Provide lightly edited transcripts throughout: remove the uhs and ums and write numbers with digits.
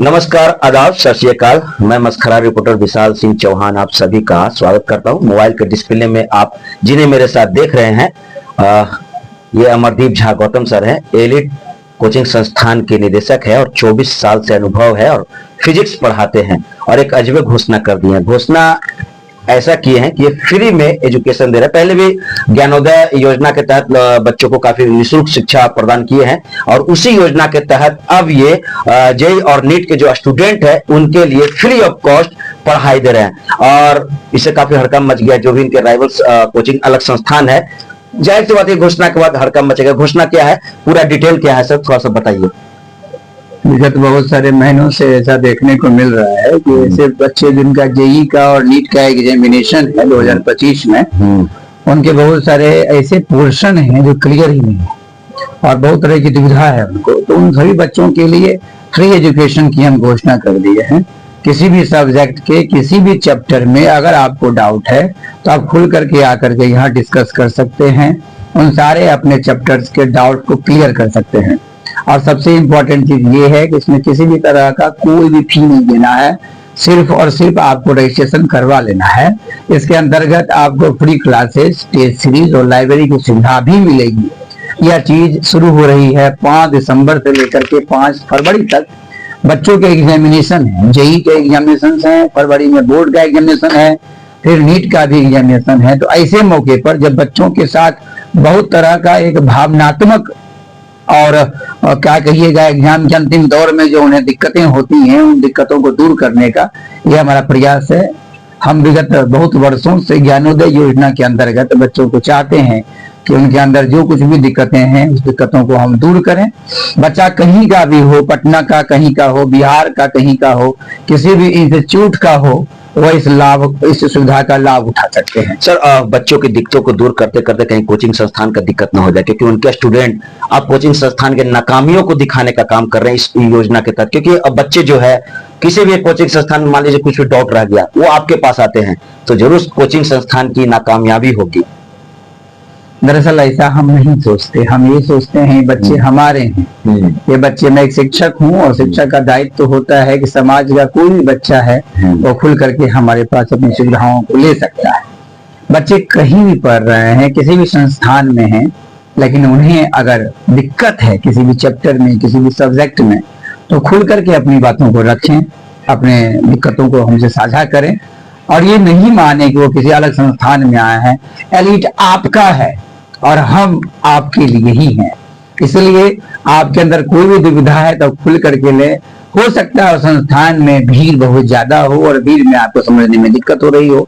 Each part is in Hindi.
नमस्कार, आदाब, सत श्री अकाल। मैं मस्खरा रिपोर्टर विशाल सिंह चौहान आप सभी का स्वागत करता हूं। मोबाइल के डिस्प्ले में आप जिन्हें मेरे साथ देख रहे हैं ये अमरदीप झा गौतम सर हैं। एलिट कोचिंग संस्थान के निदेशक है और 24 साल से अनुभव है और फिजिक्स पढ़ाते हैं। और एक अजब घोषणा कर दी है। घोषणा ऐसा किए हैं कि ये फ्री में एजुकेशन दे रहे हैं। पहले भी ज्ञानोदय योजना के तहत बच्चों को काफी निःशुल्क शिक्षा प्रदान किए हैं और उसी योजना के तहत अब ये जेईई और नीट के जो स्टूडेंट है उनके लिए फ्री ऑफ कॉस्ट पढ़ाई दे रहे हैं। और इससे काफी हड़कंप मच गया। जो भी इनके राइवल्स कोचिंग अलग संस्थान है, जाहिर सी बात है घोषणा के बाद हड़कंप मचेगा। घोषणा क्या है, पूरा डिटेल क्या है सर, थोड़ा सा बताइए। विगत बहुत सारे महीनों से ऐसा देखने को मिल रहा है कि ऐसे बच्चे जिनका जेईई का और नीट का एग्जामिनेशन है 2025 में, उनके बहुत सारे ऐसे पोर्शन हैं जो क्लियर ही नहीं है और बहुत तरह की दुविधा है उनको। तो उन सभी बच्चों के लिए फ्री एजुकेशन की हम घोषणा कर दिए हैं। किसी भी सब्जेक्ट के किसी भी चैप्टर में अगर आपको डाउट है तो आप खुल करके आकर के यहाँ डिस्कस कर सकते हैं। उन सारे अपने चैप्टर्स के डाउट को क्लियर कर सकते हैं। और सबसे इम्पोर्टेंट चीज ये है कि इसमें किसी भी तरह का कोई भी फी नहीं देना है, सिर्फ और सिर्फ आपको रजिस्ट्रेशन करवा लेना है। इसके अंतर्गत आपको फ्री क्लासेस, टेस्ट सीरीज और लाइब्रेरी की सुविधा भी मिलेगी। यह चीज शुरू हो रही है 5 दिसंबर से लेकर के 5 फरवरी तक। बच्चों के एग्जामिनेशन है, जेईई के एग्जामिनेशन है, फरवरी में बोर्ड का एग्जामिनेशन है, फिर नीट का भी एग्जामिनेशन है। तो ऐसे मौके पर जब बच्चों के साथ बहुत तरह का एक भावनात्मक और क्या कहिएगा एग्जाम के अंतिम दौर में जो उन्हें दिक्कतें होती हैं, उन दिक्कतों को दूर करने का यह हमारा प्रयास है। हम विगत बहुत वर्षों से ज्ञानोदय योजना के अंतर्गत बच्चों को चाहते हैं कि उनके अंदर जो कुछ भी दिक्कतें हैं उस दिक्कतों को हम दूर करें। बच्चा कहीं का भी हो, पटना का कहीं का हो, बिहार का कहीं का हो, किसी भी इंस्टीट्यूट का हो, वह इस सुविधा का लाभ उठा सकते हैं। सर बच्चों की दिक्कतों को दूर करते करते कहीं कोचिंग संस्थान का दिक्कत ना हो जाए, क्योंकि उनके स्टूडेंट आप कोचिंग संस्थान के नाकामियों को दिखाने का काम कर रहे हैं इस योजना के तहत। क्योंकि अब बच्चे जो है किसी भी कोचिंग संस्थान में मान लीजिए कुछ भी डाउट रह गया, वो आपके पास आते हैं तो जरूर कोचिंग संस्थान की नाकामयाबी होगी। दरअसल ऐसा हम नहीं सोचते। हम ये सोचते हैं बच्चे हमारे हैं। ये बच्चे, मैं एक शिक्षक हूँ और शिक्षक का दायित्व तो होता है कि समाज का कोई भी बच्चा है वो खुल करके हमारे पास अपनी सुविधाओं को ले सकता है। बच्चे कहीं भी पढ़ रहे हैं, किसी भी संस्थान में हैं, लेकिन उन्हें अगर दिक्कत है किसी भी चैप्टर में, किसी भी सब्जेक्ट में, तो खुल करके अपनी बातों को रखें, अपने दिक्कतों को हमसे साझा करें और ये नहीं माने कि वो किसी अलग संस्थान में आए हैं। एलिट आपका है और हम आपके लिए ही हैं। इसलिए आपके अंदर कोई भी दुविधा है तो खुल करके ले। हो सकता है संस्थान में भीड़ बहुत ज्यादा हो और भीड़ में आपको समझने में दिक्कत हो रही हो,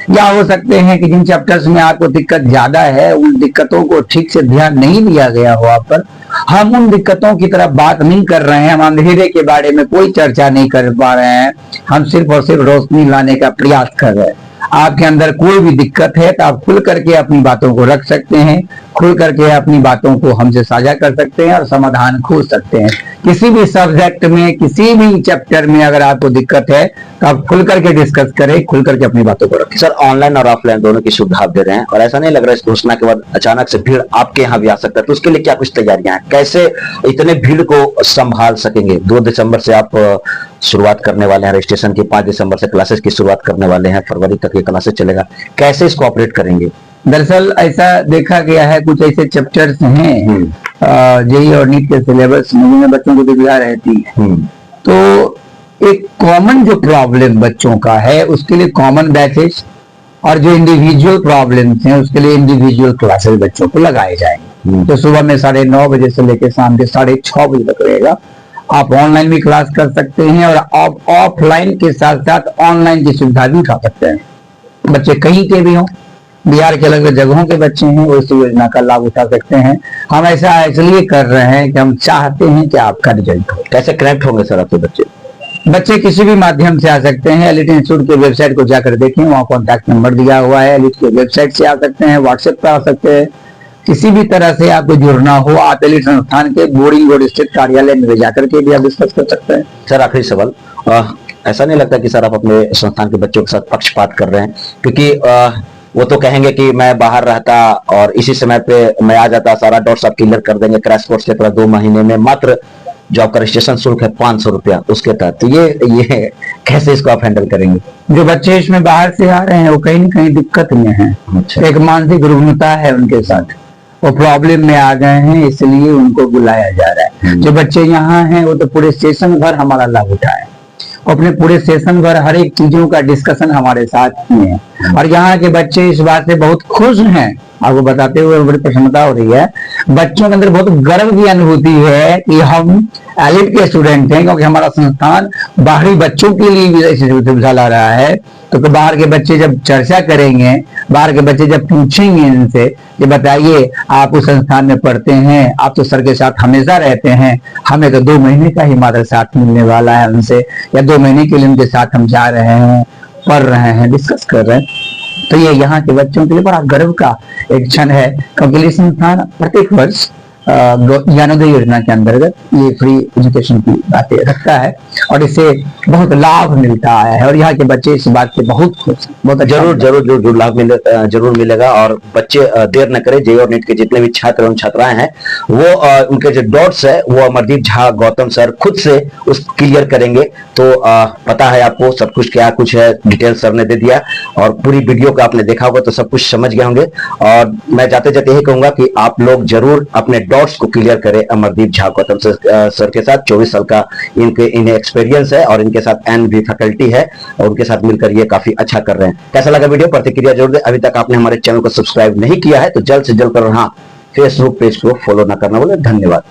या हो सकते हैं कि जिन चैप्टर्स में आपको दिक्कत ज्यादा है उन दिक्कतों को ठीक से ध्यान नहीं दिया गया हो आप पर। हम उन दिक्कतों की तरफ बात नहीं कर रहे हैं, हम अंधेरे के बारे में कोई चर्चा नहीं कर पा रहे हैं। हम सिर्फ और सिर्फ रोशनी लाने का प्रयास कर रहे हैं। आपके अंदर कोई भी दिक्कत है तो आप खुल करके अपनी बातों को रख सकते हैं, खुल करके अपनी बातों को हमसे साझा कर सकते हैं और समाधान खोज सकते हैं। किसी भी सब्जेक्ट में, किसी भी चैप्टर में अगर आपको दिक्कत है तो आप खुल करके डिस्कस करें, खुल करके अपनी बातों को रखें। सर ऑनलाइन और ऑफलाइन दोनों की सुविधा दे रहे हैं और ऐसा नहीं लग रहा है इस घोषणा के बाद अचानक से भीड़ आपके यहाँ भी आ सकता है, तो उसके लिए क्या कुछ तैयारियां हैं? कैसे इतने भीड़ को संभाल सकेंगे? 2 दिसंबर से आप शुरुआत करने वाले हैं रजिस्ट्रेशन की, 5 दिसंबर से क्लासेस की शुरुआत करने वाले हैं, फरवरी तक ये क्लासेस चलेगा। कैसे इसको ऑपरेट करेंगे? दरअसल ऐसा देखा गया है, कुछ ऐसे चैप्टर्स हैं जेईई और नीट के सिलेबस में जिनमें बच्चों को दुविधा रहती है। तो एक कॉमन जो प्रॉब्लम बच्चों का है उसके लिए कॉमन बैचेस और जो इंडिविजुअल प्रॉब्लम्स हैं उसके लिए इंडिविजुअल क्लासेस बच्चों को लगाए जाएंगे। तो सुबह में 9:30 बजे से लेकर शाम के 6:30 बजे तक रहेगा। आप ऑनलाइन भी क्लास कर सकते हैं और आप ऑफलाइन के साथ साथ ऑनलाइन की सुविधा भी उठा सकते हैं। बच्चे कहीं के भी हों, बिहार के अलग अलग जगहों के बच्चे हैं, वो इस योजना का लाभ उठा सकते हैं। हम ऐसा इसलिए कर रहे हैं कि हम चाहते हैं कि आपका रिजल्ट हो। कैसे कनेक्ट होंगे सर आपके बच्चे? बच्चे किसी भी माध्यम से आ सकते हैं। एलिट इंस्टीट्यूट के वेबसाइट को जाकर देखें, वहाँ कॉन्टैक्ट नंबर दिया हुआ है। एलिट के वेबसाइट से आ सकते हैं, व्हाट्सएप पर आ सकते हैं। किसी भी तरह से आपको जुड़ना हो, आप एलिट संस्थान के बोरिंग रोड स्थित कार्यालय में जाकर के भी आप डिस्कस कर सकते हैं। सर आखिरी सवाल, ऐसा नहीं लगता कि सर आप अपने संस्थान के बच्चों के साथ पक्षपात कर रहे हैं? क्योंकि वो तो कहेंगे कि मैं बाहर रहता और इसी समय पे मैं आ जाता, सारा डाउट सब क्लियर कर देंगे, क्रैश कोर्स के तरह 2 महीने में मात्र जो आपका रजिस्ट्रेशन शुल्क है 500 रुपया, उसके तहत। तो ये कैसे इसको आप हैंडल करेंगे? जो बच्चे इसमें बाहर से आ रहे हैं वो कहीं न कहीं दिक्कत में हैं। अच्छा। एक मानसिक रुग्णता है उनके साथ, वो प्रॉब्लम में आ गए हैं, इसलिए उनको बुलाया जा रहा है। जो बच्चे यहाँ हैं वो तो पूरे सेशन भर हमारा लाभ उठाए, अपने पूरे सेशन भर हर एक चीजों का डिस्कशन हमारे साथ किए हैं, और यहाँ के बच्चे इस बात से बहुत खुश हैं। आपको बताते हुए बड़ी प्रसन्नता हो रही है, बच्चों के अंदर बहुत गर्व की अनुभूति है कि हम एलिट के स्टूडेंट हैं, क्योंकि हमारा संस्थान बाहरी बच्चों के लिए भी ऐसी सुविधा ला रहा है। तो बाहर के बच्चे जब चर्चा करेंगे, बाहर के बच्चे जब पूछेंगे इनसे कि बताइए आप उस संस्थान में पढ़ते हैं, आप तो सर के साथ हमेशा रहते हैं, हमें तो 2 महीने का ही मात्र साथ मिलने वाला है उनसे, या 2 महीने के लिए उनके साथ हम जा रहे हैं, पढ़ रहे हैं, डिस्कस कर रहे हैं। तो ये यहाँ के बच्चों के लिए बड़ा गर्व का एक क्षण है, क्योंकि ये संस्थान प्रत्येक वर्ष ज्ञानोदय योजना के अंतर्गत ये फ्री एजुकेशन की बातें रखता है, और इससे बहुत लाभ मिलता है, और यहाँ के बच्चे इस बात से बहुत खुश हैं। बहुत जरूर लाभ जरूर मिलेगा। और बच्चे देर न करें, जेईई और नीट के जितने भी छात्र एवं छात्राएं हैं वो उनके जो डाउट्स है वो अमरदीप झा गौतम सर खुद से उस क्लियर करेंगे। तो पता है आपको सब कुछ क्या कुछ है, डिटेल सर ने दे दिया, और पूरी वीडियो को आपने देखा होगा तो सब कुछ समझ गए होंगे। और मैं जाते जाते यही कहूंगा कि आप लोग जरूर अपने डाउट्स को क्लियर करें अमरदीप झा गौतम सर के साथ। 24 साल का इन्हें एक्सपीरियंस है, और इनके साथ एन भी फैकल्टी है, और उनके साथ मिलकर ये काफी अच्छा कर रहे हैं। कैसा लगा वीडियो? प्रतिक्रिया जरूर दें। अभी तक आपने हमारे चैनल को सब्सक्राइब नहीं किया है तो जल्द से जल्द करो। हाँ, फेसबुक पेज को फॉलो ना करना बोले। धन्यवाद।